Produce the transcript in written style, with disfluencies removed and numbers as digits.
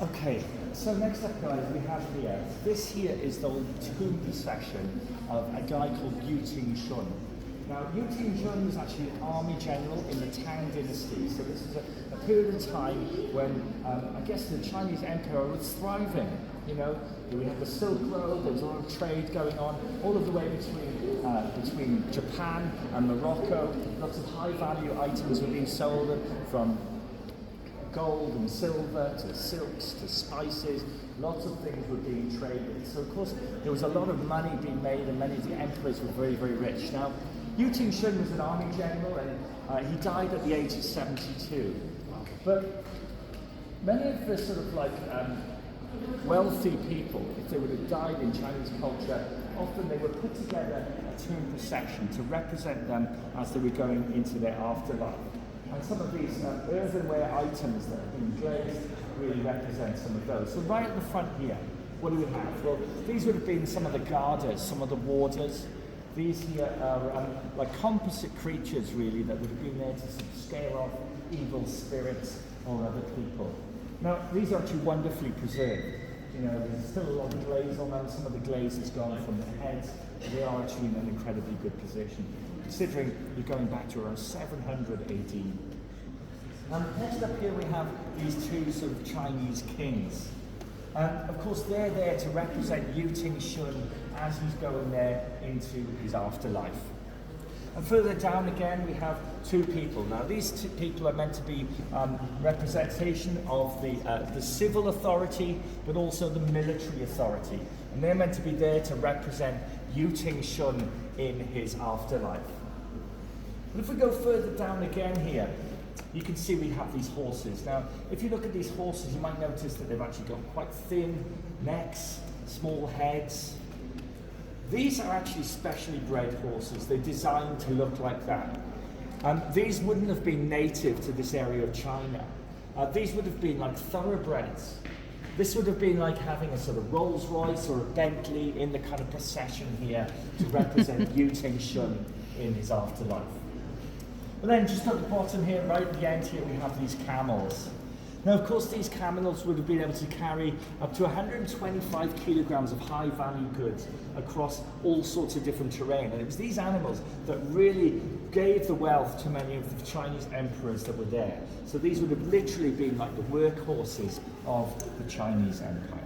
Okay, so next up guys, we have here, this here is the tomb procession of a guy called Liu Tingxun. Now, Liu Tingxun was actually an army general in the Tang dynasty, so this is a period of time when I guess the Chinese empire was thriving. You know, we had the Silk Road, there was a lot of trade going on, all of the way between Japan and Morocco. Lots of high value items were being sold from gold and silver to silks to spices. Lots of things were being traded. So of course there was a lot of money being made and many of the emperors were very, very rich. Now, Liu Tingxun was an army general and he died at the age of 72. But many of the sort of like wealthy people, if they would have died in Chinese culture, often they would put together a tomb procession to represent them as they were going into their afterlife. And some of these earthenware items that have been glazed really represent some of those. So right at the front here, what do we have? Well, these would have been some of the guarders, some of the warders. These here are like composite creatures really that would have been there to sort of scare off evil spirits or other people. Now, these are actually wonderfully preserved. You know, there's still a lot of glaze on them. Some of the glaze has gone from the heads. They are actually in an incredibly good position, considering you're going back to around 700 AD. Next up here we have these two sort of Chinese kings. Of course they're there to represent Liu Tingxun as he's going there into his afterlife. And further down again we have two people. Now these two people are meant to be representation of the civil authority but also the military authority. And they're meant to be there to represent Liu Tingxun in his afterlife. But if we go further down again here, you can see we have these horses. Now, if you look at these horses, you might notice that they've actually got quite thin necks, small heads. These are actually specially bred horses. They're designed to look like that. These wouldn't have been native to this area of China. These would have been like thoroughbreds. This would have been like having a sort of Rolls Royce or a Bentley in the kind of procession here to represent Liu Tingxun in his afterlife. But then just at the bottom here, right at the end here, we have these camels. Now, of course, these camels would have been able to carry up to 125 kilograms of high-value goods across all sorts of different terrain. And it was these animals that really gave the wealth to many of the Chinese emperors that were there. So these would have literally been like the workhorses of the Chinese empire.